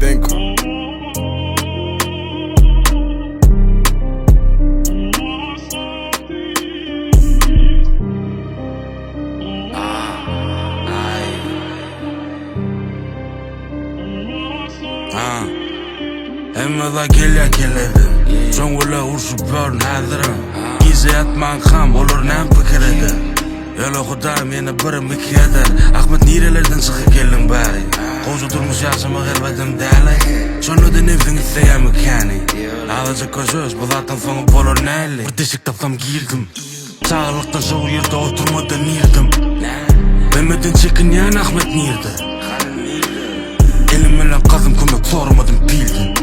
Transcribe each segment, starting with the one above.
Denko. Emmada keledi Çoğula urşup börn hadirim Gize yatman ham olur nem pikir edi Yola Xuda meni birim iki eder Ahmet nirelerden çıkıp geldim bari Kozu durmuş yaşımı gelmedim dali Sonradan evin isteyem mekani Ağlayacak gözöz bu zaten sonu bolur neyli Bir deşik taptam girdim Sağlıktan soğur yerde oturmadan nirdim Bilmeden çekin yan Ahmet nirdi Elimle kazım kömek sormadım bildin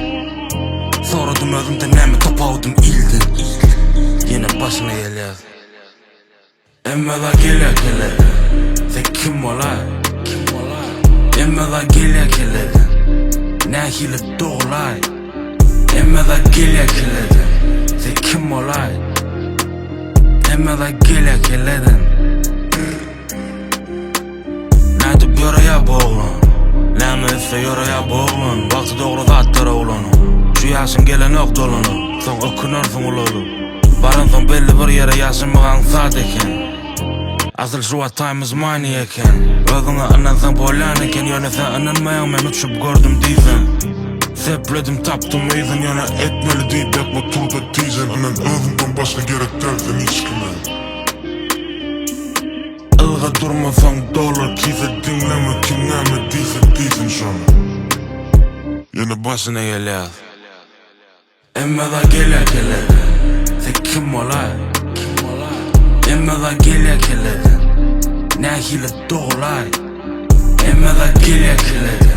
Soradım özümden nemi topavdım ildin Yine başına geliyor Emmada keledi Sen kim olay Emmada keledi Ne hile doğulay Emmada keledi Sen kim olay Emmada keledi Ne tüp yoraya boğulun Ne mi ise yoraya boğulun Vakti doğru zatlara olanın Şu yaşın gelen ok dolunu Son okunarsın ululu Barın son belli bir yere yaşamağın saat eken Asıl şu an time is money eken Özüne anansan boylan eken Yönesen ananmayan men uçup gördüm diysen Sepledim taptım eyzen yana etmeli deyip yakma turda diysen Anan özünden başka gerek dersen hiç kime Ilga durmasan dolar kiyse dinleme kimleme diysen şunu Yine başına geliyor Emmada keledi Sen kim olay Emmada keledi Ne hile doğulay Emmada keledi